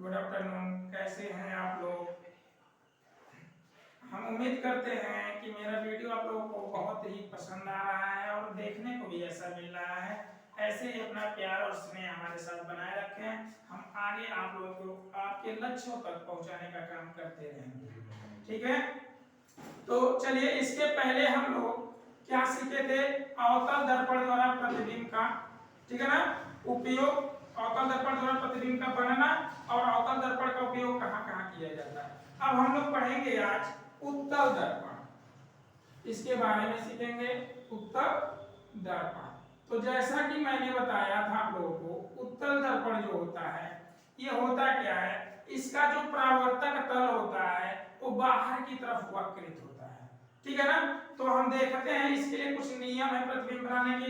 Good afternoon. कैसे हैं आप लोग? हम उम्मीद करते हैं कि मेरा वीडियो आप लोगों को बहुत ही पसंद आ रहा है और देखने को भी ऐसा मिल रहा है। ऐसे ही अपना प्यार और स्नेह हमारे साथ बनाए रखें। हम आगे आप लोगों को आपके लक्ष्यों तक पहुंचाने का काम करते रहेंगे, ठीक है? तो चलिए, इसके पहले हम लोग क्या सीखे थे? अवतल दर्पण द्वारा प्रतिबिंब का, ठीक है ना, उपयोग। अवतल दर्पण द्वारा प्रतिबिंब का बनना और अवतल दर्पण का उपयोग कहाँ कहाँ किया जाता है। अब हम लोग पढ़ेंगे आज उत्तल दर्पण, इसके बारे में सीखेंगे। उत्तल दर्पण, तो जैसा कि मैंने बताया था आप लोगों को, उत्तल दर्पण जो होता है ये होता क्या है, इसका जो परावर्तक तल होता है वो बाहर की तरफ वक्रित होता है, ठीक है ना। तो हम देखते हैं इसके लिए कुछ नियम है प्रतिबिंब बनाने के।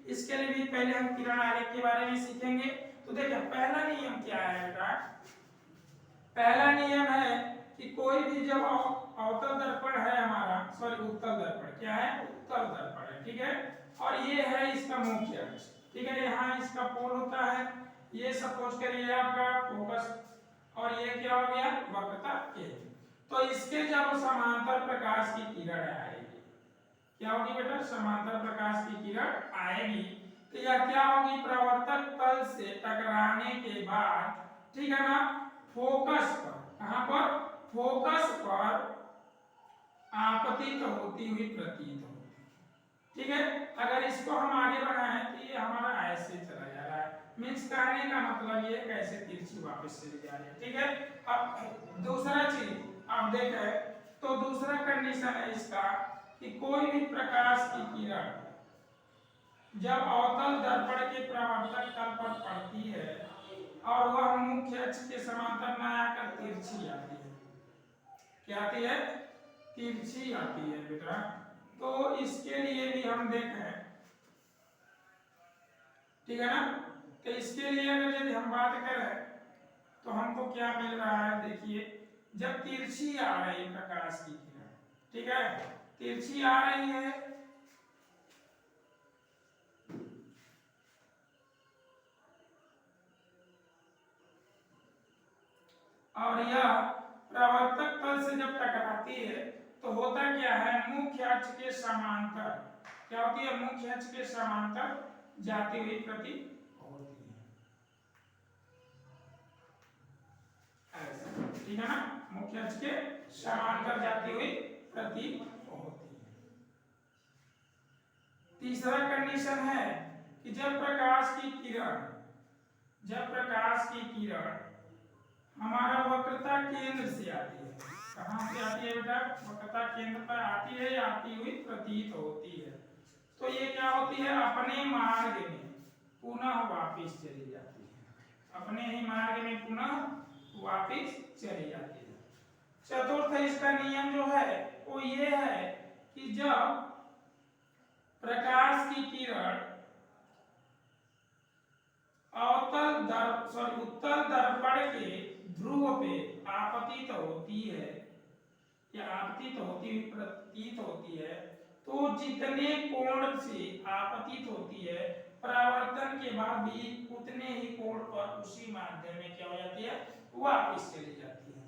इसके लिए भी पहले हम किरण आरेख के बारे में सीखेंगे। तो देखिए, पहला नियम क्या है बेटा? पहला नियम है कि कोई भी जब अवतल दर्पण है हमारा, सॉरी उत्तल दर्पण, क्या है? उत्तल दर्पण है, ठीक है। और ये है इसका मुख्य अक्ष, ठीक है। यहाँ इसका पोल होता है, ये सपोज करिए आपका फोकस, और ये क्या हो गया? वक्रता केंद्र। तो इसके जब समांतर प्रकाश की किरण आएगी, क्या होगी बेटा? समांतर प्रकाश की किरण आएगी तो यह क्या होगी? परावर्तक तल से टकराने के बाद, ठीक है ना, फोकस पर, कहां पर? फोकस पर आपतित होती हुई प्रतीत होती, ठीक है। अगर इसको हम आगे बढ़ाएं तो ये हमारा ऐसे चला जा रहा है, मींस कहने का मतलब ये कैसे तिरछी वापस चली जा रही है, ठीक है। अब दूसरा चीज आप देखें तो दूसरा कंडीशन है इसका कि कोई भी प्रकाश की किरण जब अवतल दर्पण के परावर्तक तल पर पड़ती है और वह मुख्य अक्ष के समांतर न आकर तिरछी आती है, क्या आती है? तिरछी आती है बेटा। तो इसके लिए भी हम देखें, ठीक है ना। तो इसके लिए अगर यदि हम बात करें तो हमको क्या मिल रहा है? देखिए, जब तिरछी आ रही है प्रकाश की किरण, ठीक है, तिरछी आ रही है और यह परावर्तक तल से जब टकराती है तो होता क्या है? मुख्य अक्ष के समांतर, क्या होती है? मुख्य अक्ष के समांतर जाती हुई प्रतीत होती है, ऐसा, ठीक है ना। मुख्य अक्ष के समांतर जाती हुई प्रतीत होती है। तीसरा कंडीशन है कि जब प्रकाश की किरण हमारा वक्रता केंद्र से आती है, कहां से आती है बेटा? वक्रता केंद्र पर आती है या आती हुई प्रतीत होती है, तो ये क्या होती है? अपने मार्ग में पुनः वापस चली जाती है, अपने ही मार्ग में पुनः वापस चली जाती है। चतुर्थ इसका नियम जो है वो ये है कि जब प्रकाश की किरण उत्तल दर्पण के ध्रुव पे आपतित होती है या आपतित होती हुई प्रतीत होती है, तो जितने कोण से आपतित होती है परावर्तन के बाद भी उतने ही कोण पर उसी माध्यम में क्या हो जाती है? वापस चली जाती है,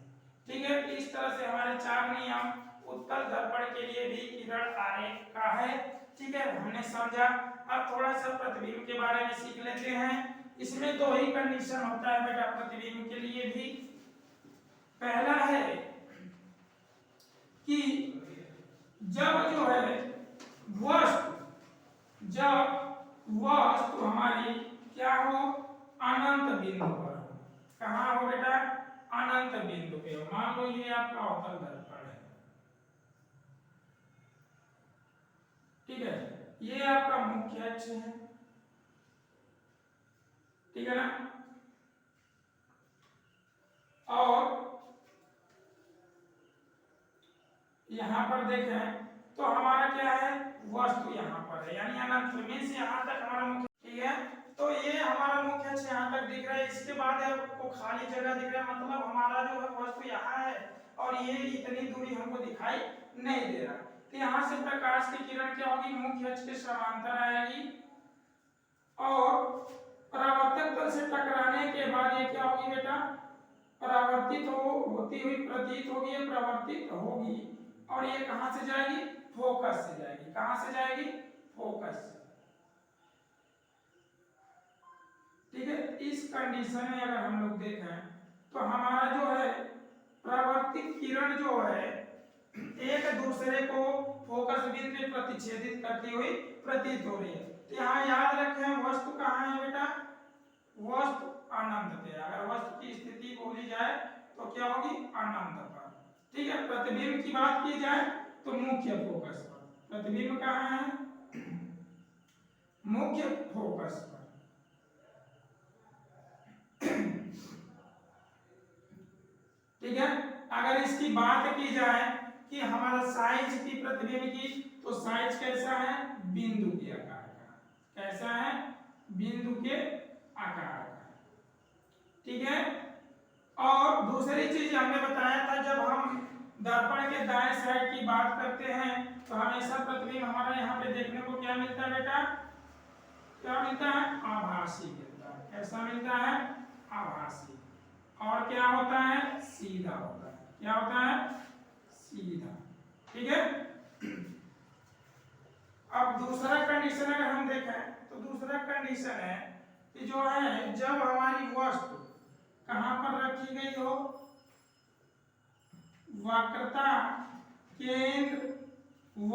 ठीक है। इस तरह से हमारे चार नियम उत्तल दर्पण के लिए भी किरण आरेख का है, ठीक है, हमने समझा। अब थोड़ा सा प्रतिबिंब के बारे में सीख लेते हैं। इसमें दो ही कंडीशन होता है बेटा प्रतिबिंब के लिए भी। पहला है कि जब जो है वस्तु हमारी क्या हो? अनंत बिंदु पर हो। कहाँ हो बेटा? अनंत बिंदु पे हो। मान लो ये आपका अवतल दर्पण है, ठीक है, ये आपका मुख्य अक्ष है, ठीक है ना। और यहां पर देखें तो हमारा क्या है? वस्तु यहां पर है, यानी अनंत मींस यहां तक हमारा मुख्य, ठीक है। तो ये हमारा मुख्य अक्ष यहां तक दिख रहा है, इसके बाद आपको खाली जगह दिख रहा है, मतलब हमारा जो है वस्तु यहां है और ये इतनी दूरी हमको दिखाई नहीं दे रहा। तो यहां से प्रकाश की किरण क्या होगी? मुख्य अक्ष के समांतर आएगी और परावर्तक तल से टकराने के बाद ये क्या होगी बेटा? होती हुई प्रतीत होगी, ये प्रवर्तित होगी, और ये कहां से जाएगी? फोकस से जाएगी। कहां से जाएगी? फोकस से। ठीक है, इस कंडीशन में अगर हम लोग देखें तो हमारा जो है परावर्तित किरण जो है एक दूसरे को फोकस बिंदु में प्रतिच्छेदित करती हुई प्रतीत हो रही है। तो यहाँ याद रखें वस्तु कहाँ है बेटा? वस्तु अनंत पे। अगर वस्तु की स्थिति बोली जाए तो क्या होगी? अनंत पर। ठीक है, प्रतिबिंब की बात की जाए तो मुख्य फोकस पर। प्रतिबिंब कहाँ है? मुख्य फोकस पर। ठीक है, अगर इसकी बात की जाए कि हमारा साइज की प्रतिबिंब की, तो साइज कैसा है? बिंदु के आकार का। कैसा है? बिंदु के आकार का। ठीक है, और दूसरी चीज हमने बताया था जब हम दर्पण के दाएं साइड की बात करते हैं तो हमेशा प्रतिबिंब हमारा यहाँ पे देखने को क्या मिलता है बेटा? क्या मिलता है? आभासी मिलता है। कैसा मिलता है? आभासी। और क्या होता है? सीधा होता है। क्या होता है? सीधा। ठीक है, अब दूसरा कंडीशन अगर हम देखें तो दूसरा कंडीशन है कि जो है जब हमारी वस्तु कहां पर रखी गई हो? वक्रता केंद्र व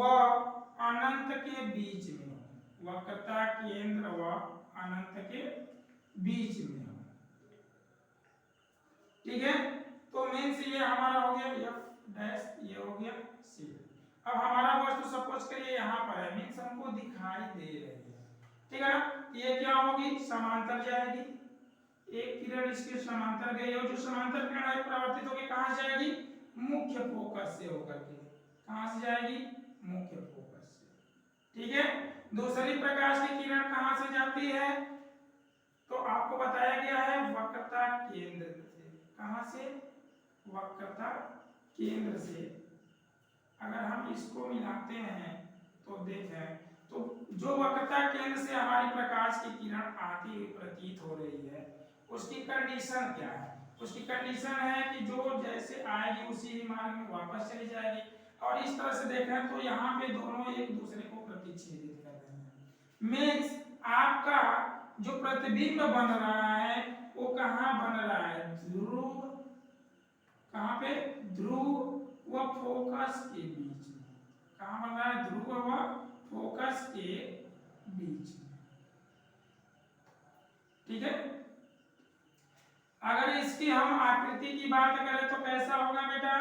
अनंत के बीच में हो। वक्रता केंद्र व अनंत के बीच में हो। ठीक है, तो मीन्स ये हमारा हो गया एफ डैश, ये हो गया सी। अब हमारा वस्तु सपोज करिए यहाँ पर है, मीन्स हमको दिखाई दे रही है। ठीक है ना, ये क्या होगी? समांतर जाएगी। एक किरण इसके समांतर गई और जो समांतर किरण है परावर्तित होकर कहां जाएगी? मुख्य फोकस से होकर के। कहां से जाएगी? मुख्य फोकस से। ठीक है, दूसरी प्रकाश की किरण कहां से जाती है? तो आपको बताया गया है वक्रता केंद्र से। कहां से? वक्रता केंद्र से। अगर हम इसको मिलाते हैं तो देखें तो जो वक्रता केंद्र से हमारी प्रकाश की किरण आती हुई प्रतीत हो रही है उसकी कंडीशन क्या है? उसकी कंडीशन है कि जो जैसे आएगी उसी ही मार्ग में वापस चली जाएगी। और इस तरह से देखें तो यहाँ पे दोनों एक दूसरे को प्रतिच्छेदित कर रहे हैं। मीन्स आपका जो प्रतिबिंब बन रहा है वो कहाँ बन रहा है? ध्रुव। कहाँ पे? ध्रुव व फोकस के बीच में। कहाँ बन रहा है? ध्रुव व फोकस के बीच में। ठीक है, अगर इसकी हम आकृति की बात करें तो कैसा होगा बेटा?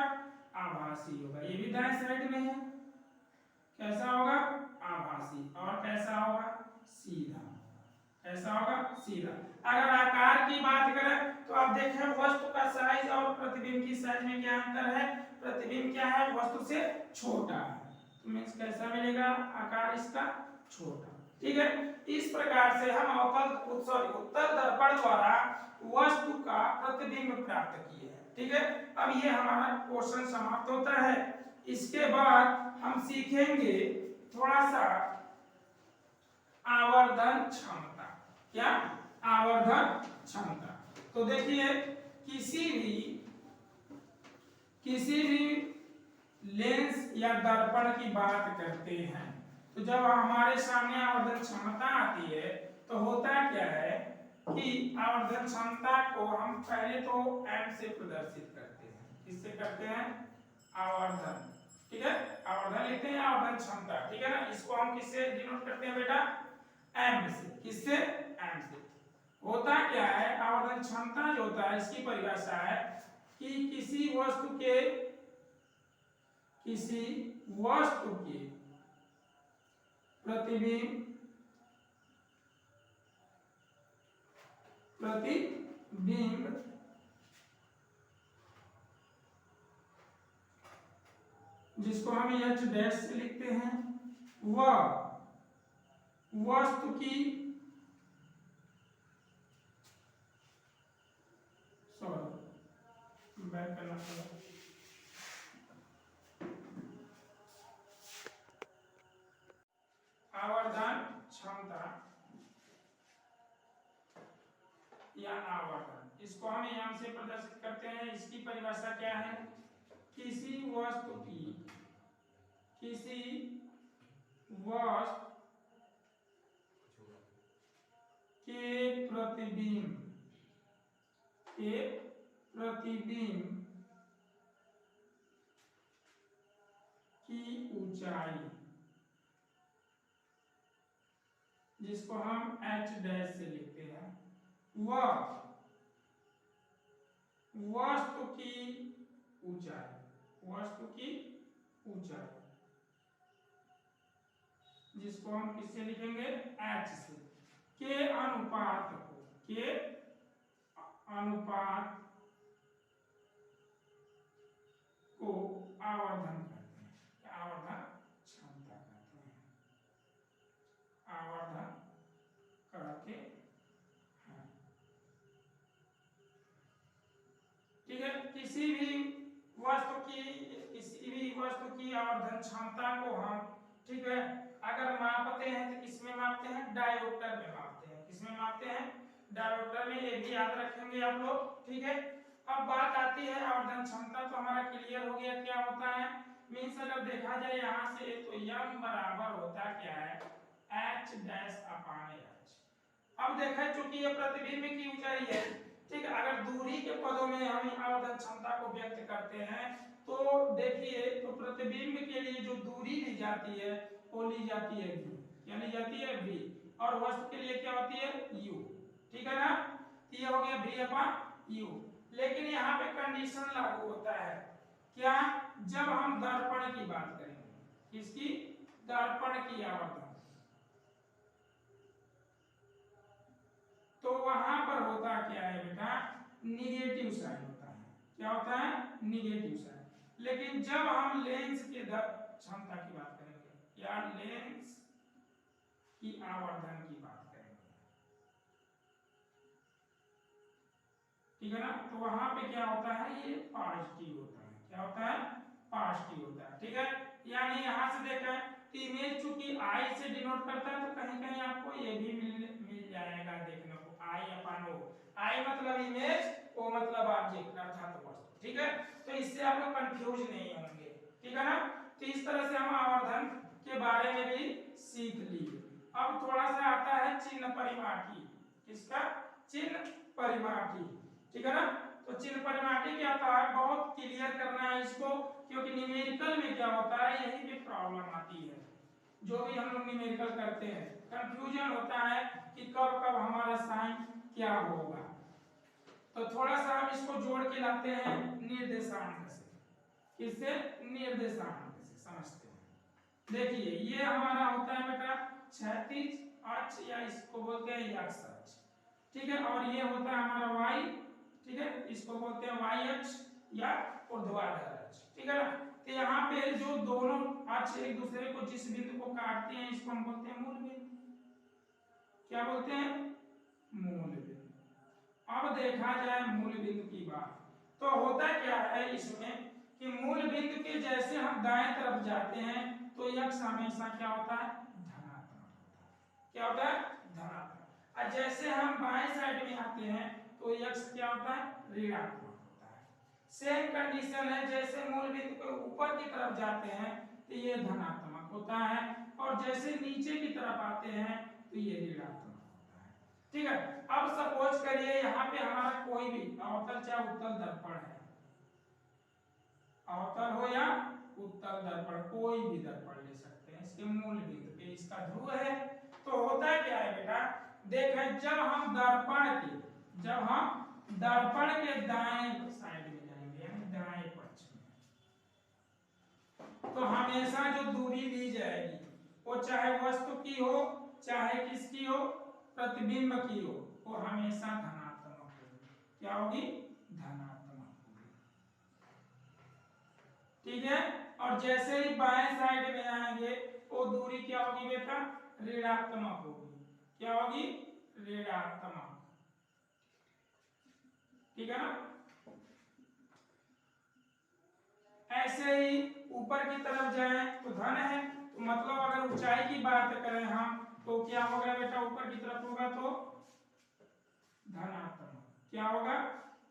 आभासी होगा। ये भी दाएं साइड में है। कैसा होगा? आभासी। और कैसा होगा? सीधा। कैसा होगा? सीधा। अगर आकार की बात करें तो आप देखें वस्तु का साइज और प्रतिबिंब की साइज में क्या अंतर है? प्रतिबिंब क्या है? वस्तु से छोटा है। तो मीन्स कैसा मिलेगा? आकार इसका छोटा। ठीक है, इस प्रकार से हम उत्तर दर्पण द्वारा वस्तु का प्रतिबिंब प्राप्त किए हैं। ठीक है, अब ये हमारा क्वेश्चन समाप्त होता है। इसके बाद हम सीखेंगे थोड़ा सा आवर्धन क्षमता। क्या? आवर्धन क्षमता। तो देखिए किसी भी लेंस या दर्पण की बात करते हैं तो जब हमारे सामने आवर्धन क्षमता आती है तो होता क्या है कि आवर्धन क्षमता को हम पहले तो m से प्रदर्शित करते हैं। किससे करते हैं? आवर्धन। ठीक है, आवर्धन लिखते हैं आवर्धन क्षमता। ठीक है ना, इसको हम किससे डिनोट करते हैं बेटा? m से। किससे? m से। होता क्या है? आवर्धन क्षमता जो होता है इसकी परिभाषा है कि किसी वस्तु के प्रतिबिंब जिसको हम h डैश से लिखते हैं वह वस्तु की बैक करना पड़ेगा। आवर्धन क्षमता या आवर्धन इसको हम यहाँ से प्रदर्शित करते हैं। इसकी परिभाषा क्या है? किसी वस्तु के प्रतिबिंब की ऊंचाई, जिसको हम h डैश से लिखते हैं, वह वस्तु की ऊंचाई, जिसको हम किससे लिखेंगे? h से, के अनुपात को आवर्धन कहते हैं, आवर्धन क्षमता कहते हैं, आवर्धन कहते हैं। ठीक है, किसी भी वस्तु की आवर्धन क्षमता को हम, ठीक है, अगर मापते हैं तो किसमें मापते हैं? डायोप्टर में मापते हैं। किसमें मापते हैं? डायोप्टर में। ये भी याद रखेंगे आप लोग, ठीक है। अब बात आती है आवर्धन क्षमता, तो हमारा क्लियर हो गया क्या होता है। मींस अगर देखा जाए यहाँ से तो m बराबर होता क्या है? h डैश अपान h। अब देखा चूंकि ये प्रतिबिंब की ऊंचाई है, ठीक है, अगर दूरी के पदों में हम आवर्धन क्षमता को व्यक्त करते हैं तो देखिए, तो प्रतिबिंब के लिए जो दूरी ली जाती है वो ली जाती है v। क्या ली जाती है? v। और वस्तु के लिए क्या होती है? u। ठीक है ना, तो ये हो गया v अपॉन u। लेकिन यहाँ पे कंडीशन लागू होता है क्या? जब हम दर्पण की बात करेंगे, किसकी? दर्पण की आवर्धन, तो वहां पर होता क्या है बेटा? निगेटिव साइन होता है। क्या होता है? Negative sign. लेकिन जब हम लेंस की क्षमता की बात करेंगे या लेंस की आवर्धन की बात करेंगे, ठीक है ना, तो वहां पे क्या होता है? ये पॉजिटिव होता है। क्या होता है? पॉजिटिव होता है। ठीक है, यानी यहां से देखें तो इमेज चूंकि आई से डिनोट करता है, तो कहीं कहीं आपको ये भी मिल जाएगा देखने को, आई अपान ओ। आई मतलब इमेज, ओ मतलब ऑब्जेक्ट अर्थात वस्तु। ठीक है, तो इससे आप लोग कंफ्यूज नहीं होंगे। ठीक है ना, तो इस तरह से हम आवर्धन के बारे में भी सीख लिए। अब थोड़ा सा आता है चिन्ह परिमाठी। किसका? चिन्ह परिमाठी। ठीक है ना, तो चिन्ह परिमाठी क्या होता है? बहुत क्लियर करना है इसको, क्योंकि न्यूमेरिकल में क्या होता है, यही भी प्रॉब्लम आती है। जो भी हम लोग न्यूमेरिकल करते हैं, कंफ्यूजन होता है कि कब कब हमारा साइन क्या होगा। तो थोड़ा सा हम इसको जोड़ के लाते हैं निर्देशांक से। किससे? निर्देशांक से समझते हैं। देखिए, ये हमारा होता है बेटा क्षैतिज अक्ष, या इसको बोलते हैं x अक्ष। ठीक है, और ये होता है हमारा y। ठीक है, इसको बोलते हैं y अक्ष या ऊर्ध्वाधर अक्ष। ठीक है ना, तो यहाँ पे जो दोनों अक्ष एक दूसरे को जिस बिंदु को काटते हैं, इसको हम बोलते हैं मूल बिंदु। क्या बोलते हैं? मूल बिंदु। अब देखा जाए मूल बिंदु की बात, तो होता क्या है इसमें कि मूल बिंदु के जैसे हम दाएं तरफ जाते हैं तो x हमेशा क्या होता है? धनात्मक होता है। क्या होता है? धनात्मक। और जैसे हम बाएं साइड में आते हैं तो x क्या होता है? ऋणात्मक होता है। सेम कंडीशन है, जैसे मूल बिंदु के ऊपर की तरफ जाते हैं तो ये धनात्मक होता है, और जैसे नीचे की तरफ आते हैं तो ये ऋणात्मक होता है। ठीक है, अब सपोज करिए यहाँ पे हमारा कोई भी अवतल चाहे उत्तल दर्पण है, अवतल हो या उत्तल दर्पण, कोई भी दर्पण ले सकते हैं, इसके मूल बिंदु पे इसका ध्रुव है। तो होता क्या है बेटा, देखें, जब हम दर्पण के दाएं साइड में जाएंगे, यानी दाएं पक्ष में, तो हमेशा जो दूरी ली जाएगी वो चाहे वस्तु की हो चाहे किसकी हो, प्रतिबिंब की हो, वो हमेशा धनात्मक होगी। क्या होगी? धनात्मक होगी। ठीक है, और जैसे ही बाएं साइड में आएंगे वो दूरी क्या होगी बेटा? ऋणात्मक होगी। क्या होगी? ऋणात्मक। ठीक है ना, ऐसे ही ऊपर की तरफ जाए तो धन है, तो मतलब अगर ऊंचाई की बात करें हम तो क्या होगा बेटा? ऊपर की तरफ होगा तो धनात्मक। क्या होगा?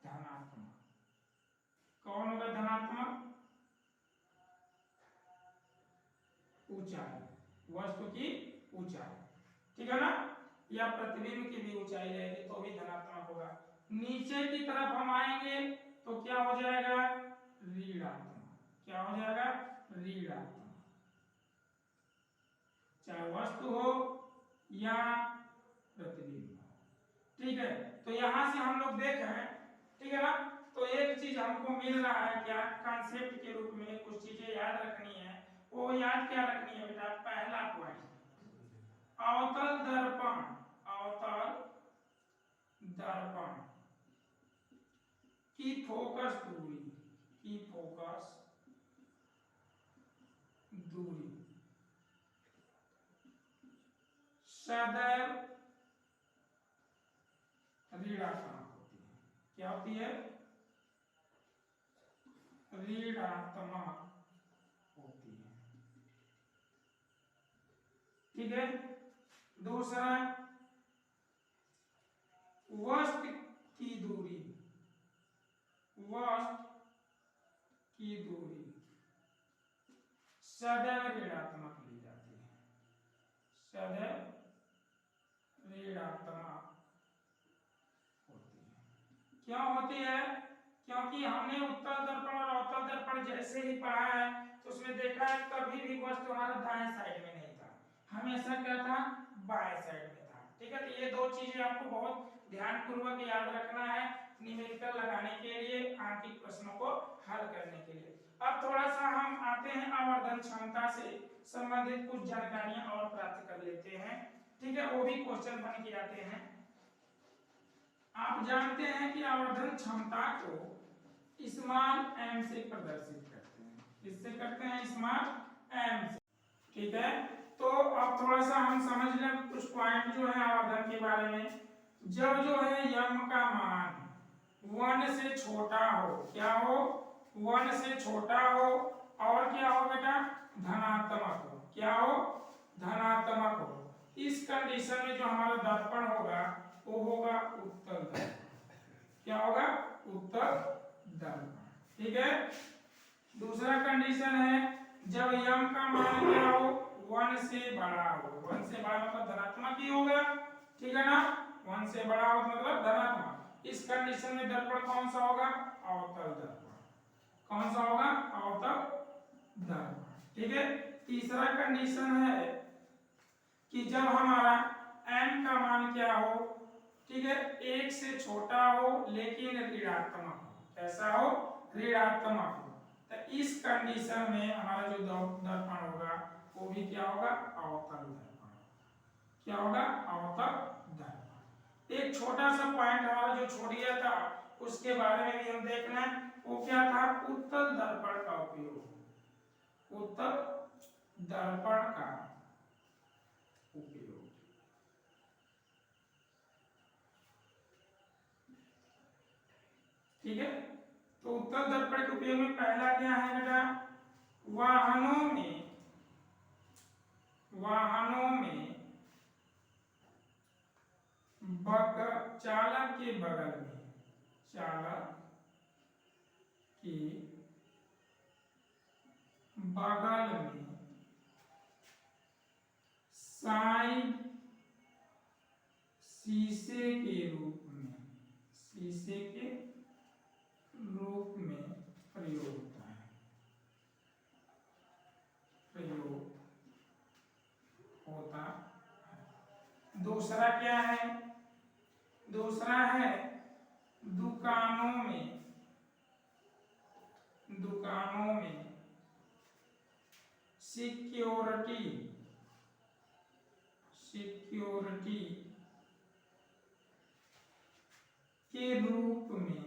धनात्मक। कौन होगा धनात्मक? ऊंचाई, वस्तु की ऊंचाई, ठीक है ना, या प्रतिबिंब की भी ऊंचाई रहेगी तो भी धनात्मक होगा। नीचे की तरफ हम आएंगे तो क्या हो जाएगा? ऋणात्मक। क्या हो जाएगा? ऋणात्मक। चाहे वस्तु हो या प्रतिबिंब हो, ठीक है। तो यहां से हम लोग देख रहे हैं, ठीक है ना। तो एक चीज हमको मिल रहा है क्या, कॉन्सेप्ट के रूप में कुछ चीजें याद रखनी है। वो याद क्या रखनी है बेटा? पहला पॉइंट, अवतल दर्पण, अवतल दर्पण की फोकस दूरी, की फोकस दूरी सदैव ऋणात्मक होती है। क्या होती है? ऋणात्मक होती है, ठीक है। दूसरा, वस्तु की दूरी, वस्तु की दूरी सदैव ऋणात्मक ली जाती है, सदैव ऋणात्मक होती है। क्यों होती है? क्योंकि हमने उत्तल दर्पण और अवतल दर्पण जैसे ही पढ़ा है तो उसमें देखा है कभी भी वस्तु हमारा दाएं साइड में नहीं था, हमेशा क्या था? बाएं साइड में था, ठीक है। तो ये दो चीजें आपको बहुत ध्यान पूर्वक याद रखना है न्यूमेरिकल लगाने के लिए, आंकिक प्रश्नों को हल करने के लिए। अब थोड़ा सा हम आते हैं आवर्धन क्षमता से संबंधित कुछ जानकारियां और प्राप्त कर लेते हैं, ठीक है। वो भी क्वेश्चन बन के आते हैं। आप जानते हैं कि आवर्धन क्षमता को स्मॉल m से प्रदर्शित करते हैं, किससे करते हैं? स्मॉल m से, ठीक है। तो अब थोड़ा सा हम समझ लें कुछ पॉइंट जो है आवर्धन के बारे में। जब जो है m का मान 1 से छोटा हो, क्या हो? 1 से छोटा हो, और क्या हो बेटा? धनात्मक हो। क्या हो? धनात्मक हो। इस कंडीशन में जो हमारा दर्पण होगा वो होगा उत्तल दर्पण। क्या होगा? उत्तल दर्पण, ठीक है। दूसरा कंडीशन है जब m का मान क्या हो? 1 से बड़ा हो। 1 से बड़ा मतलब धनात्मक ही होगा, ठीक है ना। 1 से बड़ा हो मतलब धनात्मक। इस कंडीशन में दर्पण कौन सा होगा? अवतल दर्पण। कौन सा होगा? अवतल दर्पण, ठीक है। तीसरा कंडीशन है कि जब हमारा m का मान क्या हो? ठीक है, 1 से छोटा हो लेकिन ऋणात्मक हो। कैसा हो? ऋणात्मक हो। तो इस कंडीशन में हमारा जो दर्पण होगा वो भी क्या होगा? अवतल दर्पण। क्या होगा? अवतल दर्पण। एक छोटा सा पॉइंट हमारा जो छोड़ गया था उसके बारे में भी हम देखना है, वो क्या था? उत्तल दर्पण का उपयोग, उत्तल दर्पण का उपयोग, ठीक है। तो उत्तल दर्पण के उपयोग में पहला क्या है बेटा? वाहनों में, वाहनों में चालक के बगल में, चालक के बगल में साइड शीशे के रूप में, शीशे के रूप में प्रयोग होता है, प्रयोग होता है। दूसरा क्या है? दूसरा है दुकानों में, दुकानों में सिक्योरिटी, सिक्योरिटी के रूप में,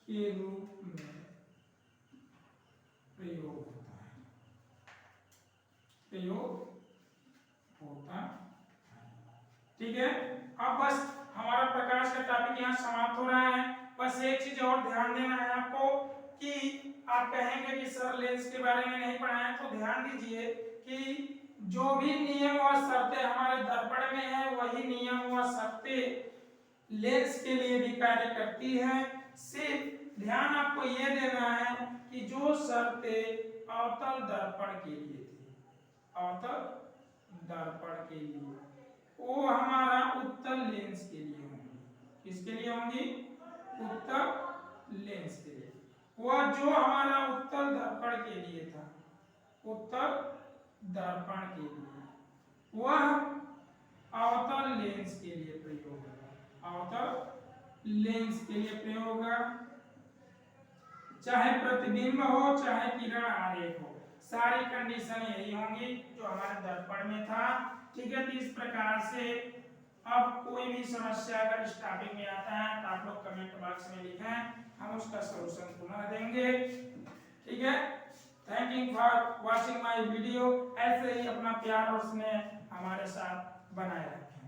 के रूप में प्रयोग होता है, प्रयोग होता है, ठीक है। अब बस हमारा प्रकाश का टॉपिक यहाँ समाप्त हो रहा है। बस एक चीज और ध्यान देना है आपको कि आप कहेंगे कि सर लेंस के बारे में नहीं पढ़ाया, तो ध्यान दीजिए कि जो भी नियम और शर्तें हमारे दर्पण में है वही नियम और शर्तें लेंस के लिए भी कार्य करती है। सिर्फ ध्यान आपको यह देना है कि जो शर्तें अवतल दर्पण के लिए थी, अवतल दर्पण के लिए, वो हमारा उत्तल लेंस के लिए होंगी। किसके लिए होंगी? उत्तल लेंस के लिए। वह जो हमारा उत्तल दर्पण के लिए था, उत्तल दर्पण के लिए, वह अवतल लेंस के लिए प्रयोग होगा, अवतल लेंस के लिए प्रयोग होगा। चाहे प्रतिबिंब हो चाहे किरण आरेख हो, सारी कंडीशन यही होंगी जो हमारे दर्पण में था। ठीक है, तो इस प्रकार से अब कोई भी समस्या अगर इस टॉपिक में आता है तो आप लोग कमेंट बॉक्स में लिखें, हम उसका सलूशन पुनः देंगे। ठीक है, thank you for watching my video. ऐसे ही अपना प्यार और स्नेह हमारे साथ बनाए रखें।